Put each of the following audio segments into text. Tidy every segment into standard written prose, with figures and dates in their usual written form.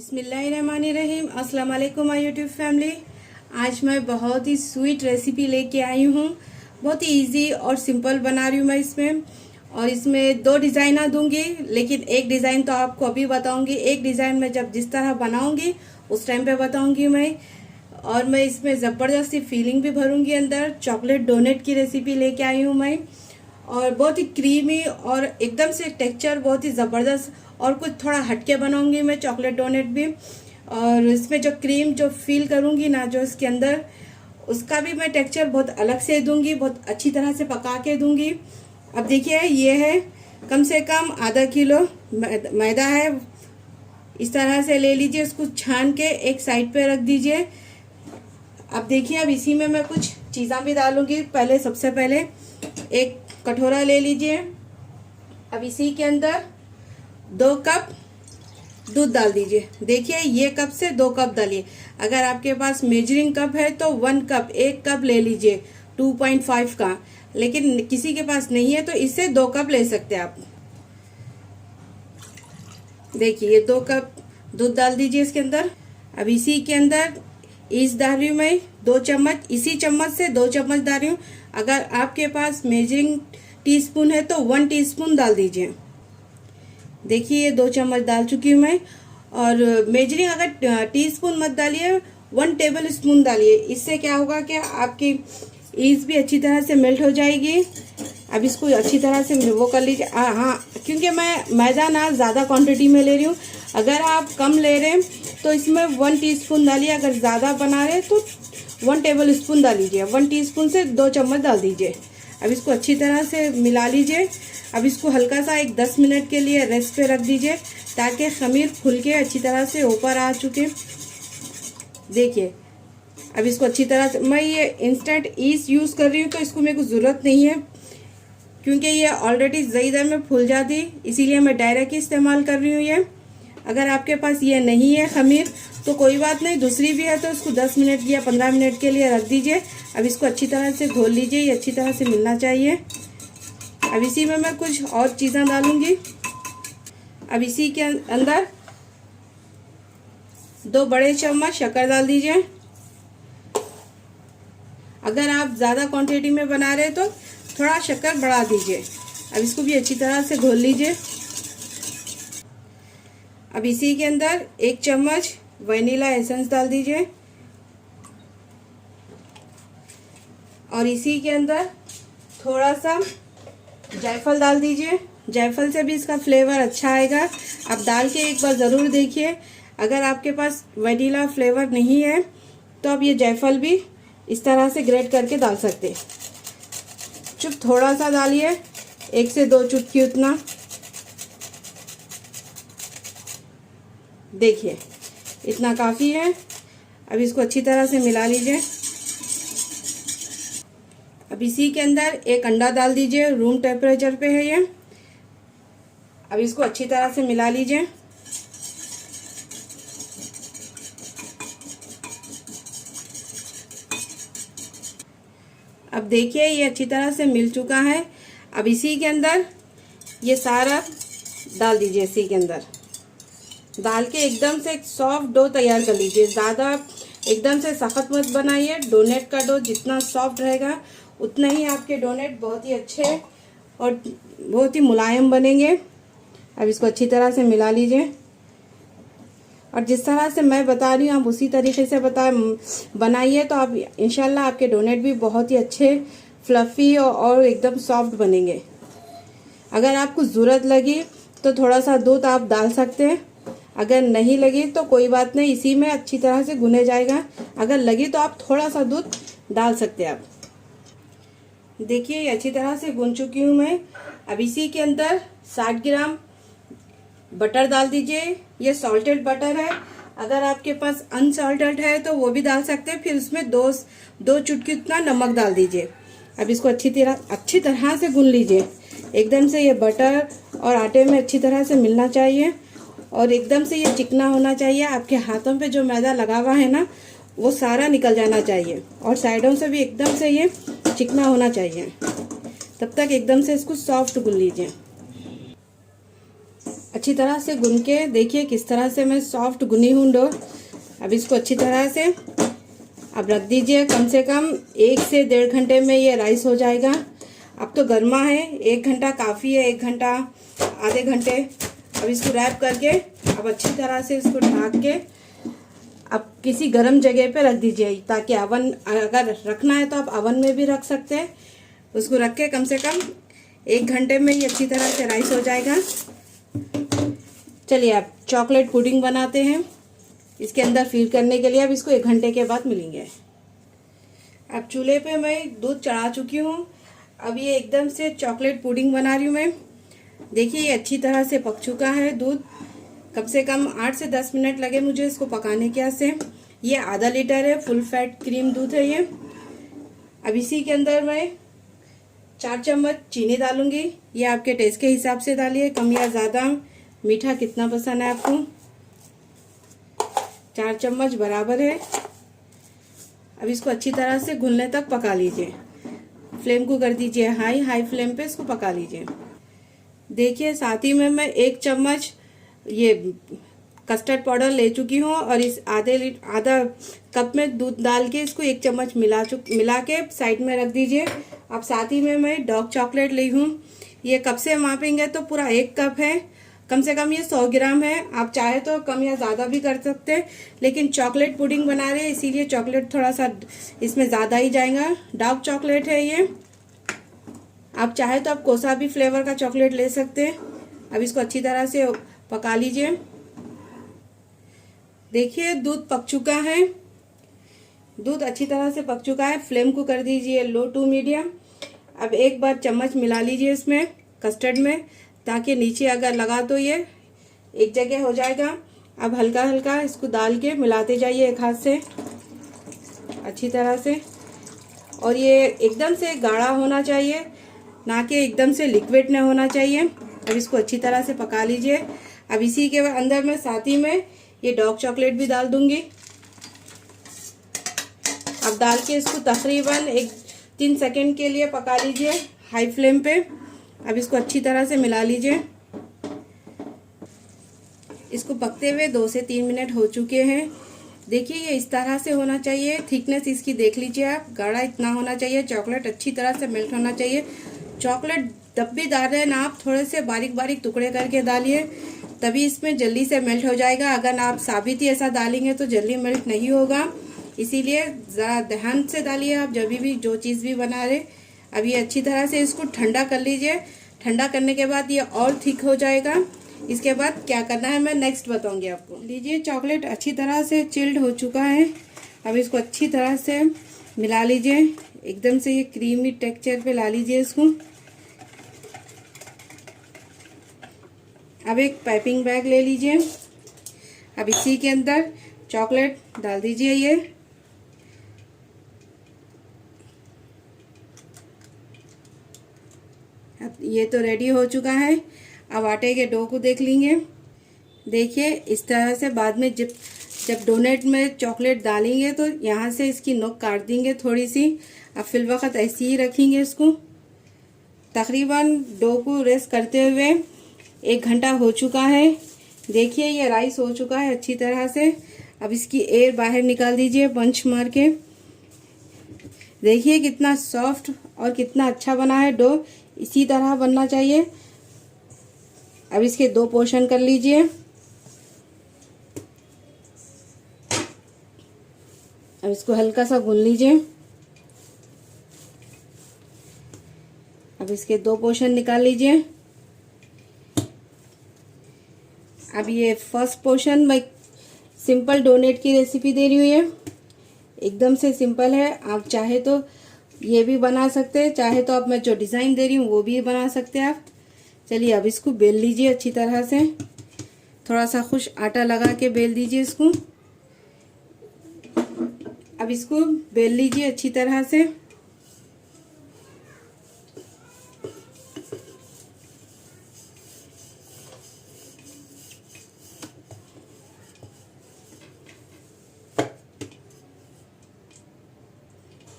बिस्मिल्लाहिर्रहमानिर्रहीम। अस्सलाम वालेकुम माय यूट्यूब फैमिली। आज मैं बहुत ही स्वीट रेसिपी लेके आई हूँ। बहुत ही इजी और सिंपल बना रही हूँ मैं इसमें। और इसमें दो डिज़ाइना दूंगी, लेकिन एक डिज़ाइन तो आपको अभी बताऊंगी। एक डिज़ाइन मैं जब जिस तरह बनाऊंगी उस टाइम पे बताऊंगी मैं। और मैं इसमें ज़बरदस्ती फीलिंग भी भरूंगी अंदर। चॉकलेट डोनेट की रेसिपी लेके आई हूँ मैं। और बहुत ही क्रीमी और एकदम से टेक्सचर बहुत ही ज़बरदस्त। और कुछ थोड़ा हटके बनाऊंगी मैं चॉकलेट डोनेट भी। और इसमें जो क्रीम जो फील करूंगी ना, जो इसके अंदर, उसका भी मैं टेक्सचर बहुत अलग से दूंगी, बहुत अच्छी तरह से पका के दूंगी। अब देखिए, ये है कम से कम आधा किलो मैदा है। इस तरह से ले लीजिए, इसको छान के एक साइड पे रख दीजिए। अब देखिए, अब इसी में मैं कुछ चीज़ें भी डालूंगी। पहले सबसे पहले एक कटोरा ले लीजिए। अब इसी के अंदर 2 कप दूध डाल दीजिए। देखिए, ये कप से 2 कप डालिए। अगर आपके पास मेजरिंग कप है तो 1 कप ले लीजिए 2.5 का। लेकिन किसी के पास नहीं है तो इससे 2 कप ले सकते हैं आप। देखिए, ये 2 कप दूध डाल दीजिए इसके अंदर। अब इसी के अंदर ईस्ट डाल रही हूँ मैं 2 चम्मच। इसी चम्मच से 2 चम्मच डाल रही हूँ। अगर आपके पास मेजरिंग टीस्पून है तो 1 टीस्पून डाल दीजिए। देखिए, ये 2 चम्मच डाल चुकी हूँ मैं। और मेजरिंग अगर टीस्पून मत डालिए, 1 टेबल स्पून डालिए। इससे क्या होगा कि आपकी ईस्ट भी अच्छी तरह से मेल्ट हो जाएगी। अब इसको अच्छी तरह से वो कर लीजिए। हाँ, क्योंकि मैं मैदा ना ज़्यादा क्वांटिटी में ले रही हूँ। अगर आप कम ले रहे हैं तो इसमें 1 टीस्पून डालिए। अगर ज़्यादा बना रहे तो 1 टेबल स्पून डाल लीजिए। 1 टीस्पून से 2 चम्मच डाल दीजिए। अब इसको अच्छी तरह से मिला लीजिए। अब इसको हल्का सा एक 10 मिनट के लिए रेस्ट पे रख दीजिए, ताकि खमीर फूल के अच्छी तरह से ऊपर आ चुके। देखिए, अब इसको अच्छी तरह से, मैं ये इंस्टेंट ईस्ट यूज़ कर रही हूँ तो इसको मेरे को ज़रूरत नहीं है, क्योंकि ये ऑलरेडी ज़्यादा देर में फूल जाती, इसीलिए मैं डायरेक्ट ही इस्तेमाल कर रही हूँ ये। अगर आपके पास ये नहीं है खमीर तो कोई बात नहीं, दूसरी भी है तो उसको 10 मिनट या 15 मिनट के लिए रख दीजिए। अब इसको अच्छी तरह से घोल लीजिए, ये अच्छी तरह से मिलना चाहिए। अब इसी में मैं कुछ और चीज़ें डालूंगी। अब इसी के अंदर 2 बड़े चम्मच शक्कर डाल दीजिए। अगर आप ज़्यादा क्वांटिटी में बना रहे तो थोड़ा शक्कर बढ़ा दीजिए। अब इसको भी अच्छी तरह से घोल लीजिए। अब इसी के अंदर 1 चम्मच वनीला एसेंस डाल दीजिए। और इसी के अंदर थोड़ा सा जायफल डाल दीजिए। जायफल से भी इसका फ्लेवर अच्छा आएगा। आप डाल के एक बार ज़रूर देखिए। अगर आपके पास वनीला फ्लेवर नहीं है तो आप ये जायफल भी इस तरह से ग्रेट करके डाल सकते हैं। चुप थोड़ा सा डालिए, 1 से 2 चुटकी उतना। देखिए, इतना काफ़ी है। अब इसको अच्छी तरह से मिला लीजिए। अब इसी के अंदर 1 अंडा डाल दीजिए। रूम टेम्परेचर पे है ये। अब इसको अच्छी तरह से मिला लीजिए। अब देखिए, ये अच्छी तरह से मिल चुका है। अब इसी के अंदर ये सारा डाल दीजिए। इसी के अंदर डाल के एकदम से एक सॉफ्ट डो तैयार कर लीजिए। ज़्यादा एकदम से सख्त मत बनाइए। डोनेट का डो जितना सॉफ्ट रहेगा उतना ही आपके डोनेट बहुत ही अच्छे और बहुत ही मुलायम बनेंगे। अब इसको अच्छी तरह से मिला लीजिए। और जिस तरह से मैं बता रही हूँ आप उसी तरीके से बनाइए, तो आप इंशाल्लाह आपके डोनेट भी बहुत ही अच्छे, फ्लफ़ी और एकदम सॉफ्ट बनेंगे। अगर आपको ज़रूरत लगी तो थोड़ा सा दूध आप डाल सकते हैं। अगर नहीं लगी तो कोई बात नहीं, इसी में अच्छी तरह से गुने जाएगा। अगर लगी तो आप थोड़ा सा दूध डाल सकते हैं। आप देखिए, ये अच्छी तरह से गूंद चुकी हूँ मैं। अब इसी के अंदर 60 ग्राम बटर डाल दीजिए। ये सॉल्टेड बटर है। अगर आपके पास अनसॉल्टेड है तो वो भी डाल सकते हैं। फिर उसमें 2 चुटकी उतना नमक डाल दीजिए। अब इसको अच्छी तरह से गूंद लीजिए। एकदम से ये बटर और आटे में अच्छी तरह से मिलना चाहिए और एकदम से ये चिकना होना चाहिए। आपके हाथों पे जो मैदा लगा हुआ है ना, वो सारा निकल जाना चाहिए। और साइडों से भी एकदम से ये चिकना होना चाहिए। तब तक एकदम से इसको सॉफ्ट गूंद लीजिए। अच्छी तरह से गुन के देखिए किस तरह से मैं सॉफ्ट गुनी हूँ डो। अब इसको अच्छी तरह से अब रख दीजिए। कम से कम 1 से 1.5 घंटे में ये राइस हो जाएगा। अब तो गर्मा है, 1 घंटा काफ़ी है, 1 घंटा आधे घंटे। अब इसको रैप करके अब अच्छी तरह से इसको ढक के अब किसी गर्म जगह पे रख दीजिए, ताकि अवन अगर रखना है तो आप अवन में भी रख सकते हैं। उसको रख के कम से कम 1 घंटे में ये अच्छी तरह से राइस हो जाएगा। चलिए अब चॉकलेट पुडिंग बनाते हैं। इसके अंदर फिल करने के लिए अब इसको 1 घंटे के बाद मिलेंगे। अब चूल्हे पे मैं दूध चढ़ा चुकी हूँ। अब ये एकदम से चॉकलेट पुडिंग बना रही हूँ मैं। देखिए ये अच्छी तरह से पक चुका है दूध। कम से कम 8 से 10 मिनट लगे मुझे इसको पकाने के से। ये आधा लीटर है, फुल फैट क्रीम दूध है ये। अब इसी के अंदर मैं 4 चम्मच चीनी डालूंगी। ये आपके टेस्ट के हिसाब से डालिए, कम या ज़्यादा, मीठा कितना पसंद है आपको। 4 चम्मच बराबर है। अब इसको अच्छी तरह से घुलने तक पका लीजिए। फ्लेम को कर दीजिए हाई फ्लेम पे इसको पका लीजिए। देखिए साथ ही में मैं 1 चम्मच ये कस्टर्ड पाउडर ले चुकी हूँ और इस आधा कप में दूध डाल के इसको 1 चम्मच मिला के साइड में रख दीजिए। अब साथ ही में मैं डार्क चॉकलेट ली हूँ। ये कप से मापेंगे तो पूरा 1 कप है। कम से कम ये 100 ग्राम है। आप चाहे तो कम या ज़्यादा भी कर सकते हैं, लेकिन चॉकलेट पुडिंग बना रहे हैं इसीलिए चॉकलेट थोड़ा सा इसमें ज़्यादा ही जाएगा। डार्क चॉकलेट है ये। आप चाहे तो आप कोसा भी फ्लेवर का चॉकलेट ले सकते हैं। अब इसको अच्छी तरह से पका लीजिए। देखिए दूध पक चुका है। दूध अच्छी तरह से पक चुका है। फ्लेम को कर दीजिए लो टू मीडियम। अब एक बार चम्मच मिला लीजिए इसमें कस्टर्ड में, ताकि नीचे अगर लगा तो ये एक जगह हो जाएगा। अब हल्का हल्का इसको डाल के मिलाते जाइए एक हाथ से अच्छी तरह से। और ये एकदम से गाढ़ा होना चाहिए, ना कि एकदम से लिक्विड न होना चाहिए। अब इसको अच्छी तरह से पका लीजिए। अब इसी के अंदर मैं साथ ही में ये डार्क चॉकलेट भी डाल दूंगी। अब डाल के इसको तकरीबन 3 सेकंड के लिए पका लीजिए हाई फ्लेम पे। अब इसको अच्छी तरह से मिला लीजिए। इसको पकते हुए 2 से 3 मिनट हो चुके हैं। देखिए ये इस तरह से होना चाहिए। थिकनेस इसकी देख लीजिए आप, गाढ़ा इतना होना चाहिए। चॉकलेट अच्छी तरह से मेल्ट होना चाहिए। चॉकलेट जब भी डाल रहे हैं ना आप थोड़े से बारीक बारीक टुकड़े करके डालिए, तभी इसमें जल्दी से मेल्ट हो जाएगा। अगर आप साबित ही ऐसा डालेंगे तो जल्दी मेल्ट नहीं होगा। इसीलिए ज़रा ध्यान से डालिए आप जब भी जो चीज़ भी बना रहे। अब ये अच्छी तरह से इसको ठंडा कर लीजिए। ठंडा करने के बाद ये और थिक हो जाएगा। इसके बाद क्या करना है मैं नेक्स्ट बताऊंगी आपको। लीजिए चॉकलेट अच्छी तरह से चिल्ड हो चुका है। अब इसको अच्छी तरह से मिला लीजिए। एकदम से ये क्रीमी टेक्सचर पे ला लीजिए इसको। अब एक पाइपिंग बैग ले लीजिए। अब इसी के अंदर चॉकलेट डाल दीजिए ये। अब ये तो रेडी हो चुका है। अब आटे के डो को देख लेंगे। देखिए इस तरह से बाद में जब डोनेट में चॉकलेट डालेंगे तो यहाँ से इसकी नोक काट देंगे थोड़ी सी। अब फिल वक्त ऐसे ही रखेंगे इसको। तकरीबन डो को रेस्ट करते हुए 1 घंटा हो चुका है। देखिए ये राइस हो चुका है अच्छी तरह से। अब इसकी एयर बाहर निकाल दीजिए पंच मार के। देखिए कितना सॉफ्ट और कितना अच्छा बना है डो। इसी तरह बनना चाहिए। अब इसके 2 पोर्शन कर लीजिए। अब इसको हल्का सा गूंद लीजिए। अब इसके 2 पोर्शन निकाल लीजिए। अब ये फर्स्ट पोर्शन मैं सिंपल डोनेट की रेसिपी दे रही हूँ। ये एकदम से सिंपल है। आप चाहे तो ये भी बना सकते हैं, चाहे तो आप मैं जो डिज़ाइन दे रही हूँ वो भी बना सकते हैं आप। चलिए अब इसको बेल लीजिए अच्छी तरह से। थोड़ा सा खुश आटा लगा के बेल दीजिए इसको। अब इसको बेल लीजिए अच्छी तरह से।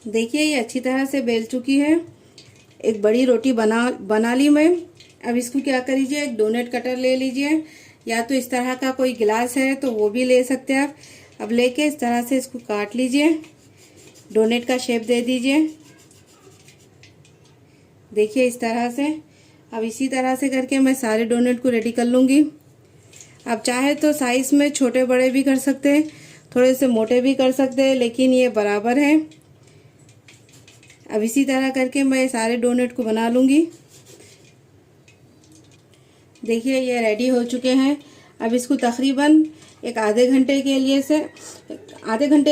देखिए ये अच्छी तरह से बेल चुकी है। एक बड़ी रोटी बना ली मैं। अब इसको क्या करिए, एक डोनट कटर ले लीजिए, या तो इस तरह का कोई गिलास है तो वो भी ले सकते हैं आप। अब लेके इस तरह से इसको काट लीजिए, डोनट का शेप दे दीजिए, देखिए इस तरह से। अब इसी तरह से करके मैं सारे डोनट को रेडी कर लूँगी। आप चाहे तो साइज में छोटे बड़े भी कर सकते हैं, थोड़े से मोटे भी कर सकते हैं, लेकिन ये बराबर है। अब इसी तरह करके मैं सारे डोनट को बना लूँगी। देखिए ये रेडी हो चुके हैं। अब इसको तकरीबन एक आधे घंटे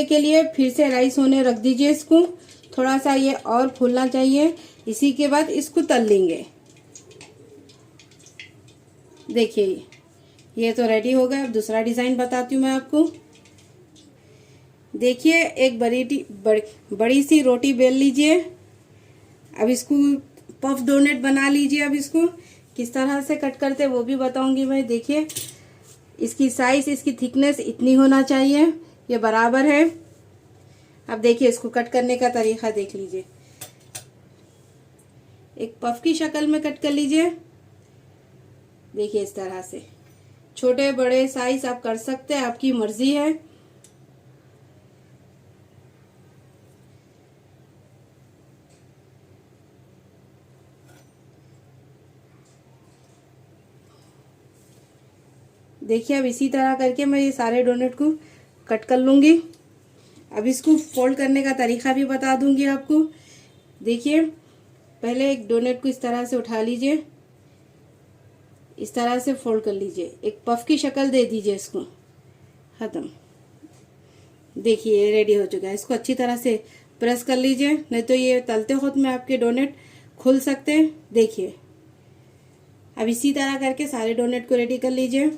के लिए फिर से राइस होने रख दीजिए। इसको थोड़ा सा ये और फूलना चाहिए, इसी के बाद इसको तल लेंगे। देखिए ये तो रेडी हो गया। अब दूसरा डिज़ाइन बताती हूँ मैं आपको। देखिए एक बड़ी सी रोटी बेल लीजिए। अब इसको पफ डोनट बना लीजिए। अब इसको किस तरह से कट करते वो भी बताऊंगी मैं। देखिए इसकी साइज, इसकी थिकनेस इतनी होना चाहिए, ये बराबर है। अब देखिए इसको कट करने का तरीका देख लीजिए। एक पफ की शक्ल में कट कर लीजिए। देखिए इस तरह से छोटे बड़े साइज आप कर सकते हैं, आपकी मर्जी है। देखिए अब इसी तरह करके मैं ये सारे डोनट को कट कर लूँगी। अब इसको फोल्ड करने का तरीका भी बता दूंगी आपको। देखिए पहले एक डोनट को इस तरह से उठा लीजिए, इस तरह से फोल्ड कर लीजिए, एक पफ की शक्ल दे दीजिए इसको। खत्म। देखिए ये रेडी हो चुका है। इसको अच्छी तरह से प्रेस कर लीजिए, नहीं तो ये तलते वक्त में आपके डोनट खुल सकते हैं। देखिए अब इसी तरह करके सारे डोनट को रेडी कर लीजिए।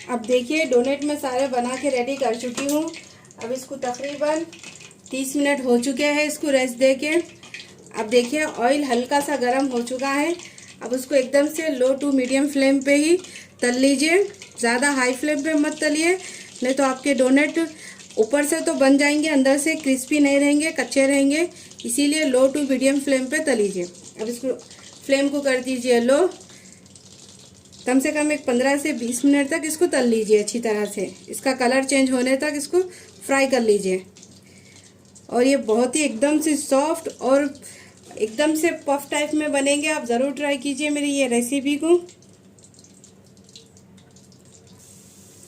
अब देखिए डोनट मैं सारे बना के रेडी कर चुकी हूँ। अब इसको तकरीबन 30 मिनट हो चुके हैं इसको रेस्ट दे के। अब देखिए ऑयल हल्का सा गर्म हो चुका है। अब उसको एकदम से लो टू मीडियम फ्लेम पे ही तल लीजिए, ज़्यादा हाई फ्लेम पे मत तलिए, नहीं तो आपके डोनट ऊपर से तो बन जाएंगे, अंदर से क्रिस्पी नहीं रहेंगे, कच्चे रहेंगे। इसीलिए लो टू मीडियम फ्लेम पे तलीजिए। अब इसको फ्लेम को कर दीजिए लो, कम से कम एक 15 से 20 मिनट तक इसको तल लीजिए अच्छी तरह से। इसका कलर चेंज होने तक इसको फ्राई कर लीजिए। और ये बहुत ही एकदम से सॉफ्ट और एकदम से पफ टाइप में बनेंगे। आप ज़रूर ट्राई कीजिए मेरी ये रेसिपी को।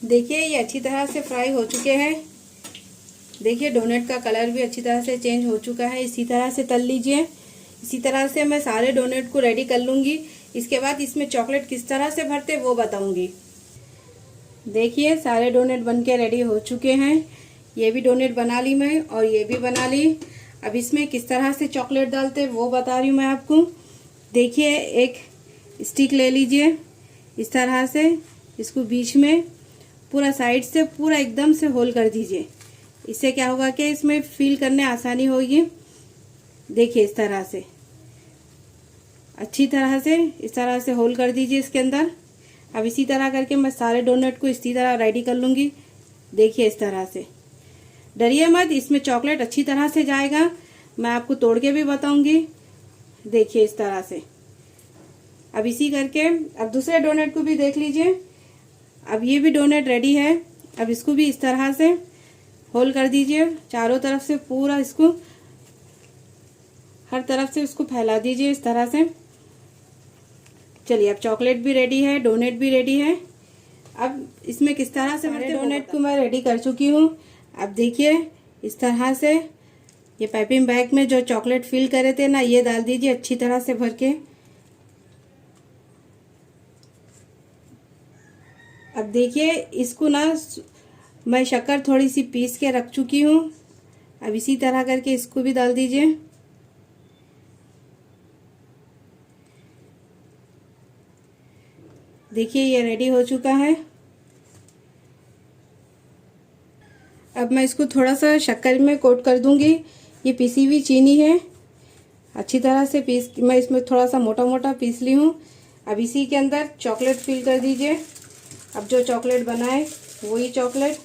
देखिए ये अच्छी तरह से फ्राई हो चुके हैं। देखिए डोनट का कलर भी अच्छी तरह से चेंज हो चुका है। इसी तरह से तल लीजिए। इसी तरह से मैं सारे डोनट को रेडी कर लूँगी। इसके बाद इसमें चॉकलेट किस तरह से भरते वो बताऊंगी। देखिए सारे डोनट बनके रेडी हो चुके हैं। ये भी डोनट बना ली मैं और ये भी बना ली। अब इसमें किस तरह से चॉकलेट डालते वो बता रही हूँ मैं आपको। देखिए एक स्टिक ले लीजिए, इस तरह से इसको बीच में पूरा साइड से पूरा एकदम से होल कर दीजिए। इससे क्या होगा कि इसमें फील करने आसानी होगी। देखिए इस तरह से अच्छी तरह से इस तरह से होल कर दीजिए इसके अंदर। अब इसी तरह करके मैं सारे डोनट को इसी तरह रेडी कर लूँगी। देखिए इस तरह से, डरिए मत, इसमें चॉकलेट अच्छी तरह से जाएगा। मैं आपको तोड़ के भी बताऊंगी। देखिए इस तरह से। अब इसी करके अब दूसरे डोनट को भी देख लीजिए। अब ये भी डोनट रेडी है। अब इसको भी इस तरह से होल कर दीजिए, चारों तरफ से पूरा इसको हर तरफ से इसको फैला दीजिए इस तरह से। चलिए अब चॉकलेट भी रेडी है, डोनट भी रेडी है। अब इसमें किस तरह से भरते डोनट को मैं रेडी कर चुकी हूँ। अब देखिए इस तरह से ये पाइपिंग बैग में जो चॉकलेट फिल करे थे ना, ये डाल दीजिए अच्छी तरह से भर के। अब देखिए इसको ना मैं शक्कर थोड़ी सी पीस के रख चुकी हूँ। अब इसी तरह करके इसको भी डाल दीजिए। देखिए ये रेडी हो चुका है। अब मैं इसको थोड़ा सा शक्कर में कोट कर दूंगी। ये पिसी हुई चीनी है, अच्छी तरह से मैं इसमें थोड़ा सा मोटा मोटा पीस ली हूँ। अब इसी के अंदर चॉकलेट फिल कर दीजिए। अब जो चॉकलेट बनाए वही चॉकलेट,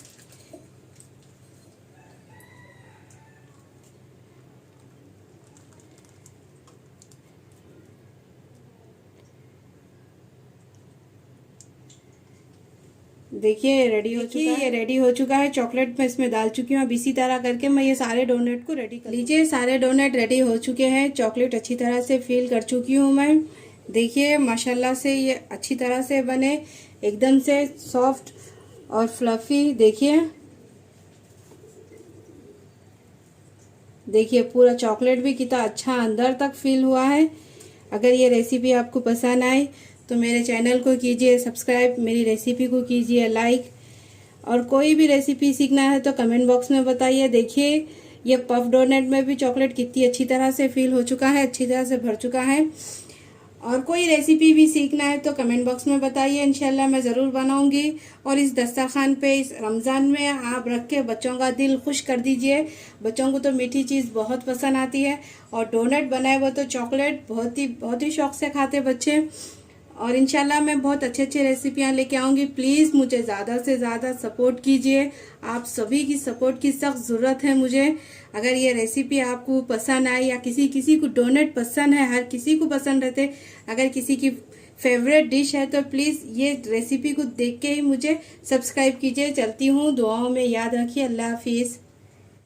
देखिए रेडी हो चुका है। ये रेडी हो चुका है, चॉकलेट मैं इसमें डाल चुकी हूँ। अब इसी तरह करके मैं ये सारे डोनट को रेडी कर लीजिए। सारे डोनट रेडी हो चुके हैं, चॉकलेट अच्छी तरह से फिल कर चुकी हूँ मैं। देखिए माशाल्लाह से ये अच्छी तरह से बने, एकदम से सॉफ्ट और फ्लफी। देखिए पूरा चॉकलेट भी कितना अच्छा अंदर तक फिल हुआ है। अगर ये रेसिपी आपको पसंद आए तो मेरे चैनल को कीजिए सब्सक्राइब, मेरी रेसिपी को कीजिए लाइक, और कोई भी रेसिपी सीखना है तो कमेंट बॉक्स में बताइए। देखिए ये पफ डोनट में भी चॉकलेट कितनी अच्छी तरह से फिल हो चुका है, अच्छी तरह से भर चुका है। और कोई रेसिपी भी सीखना है तो कमेंट बॉक्स में बताइए, इंशाल्लाह मैं ज़रूर बनाऊंगी। और इस दस्तरखान पे इस रमज़ान में आप रख के बच्चों का दिल खुश कर दीजिए। बच्चों को तो मीठी चीज़ बहुत पसंद आती है, और डोनट बनाए वो तो चॉकलेट बहुत ही शौक से खाते बच्चे। और इंशाल्लाह मैं बहुत अच्छे रेसिपियाँ लेके आऊँगी। प्लीज़ मुझे ज़्यादा से ज़्यादा सपोर्ट कीजिए, आप सभी की सपोर्ट की सख्त ज़रूरत है मुझे। अगर ये रेसिपी आपको पसंद आई, या किसी को डोनट पसंद है, हर किसी को पसंद रहते, अगर किसी की फेवरेट डिश है तो प्लीज़ ये रेसिपी को देख के ही मुझे सब्सक्राइब कीजिए। चलती हूँ, दुआओं में याद रखिए। अल्लाह हाफिज़।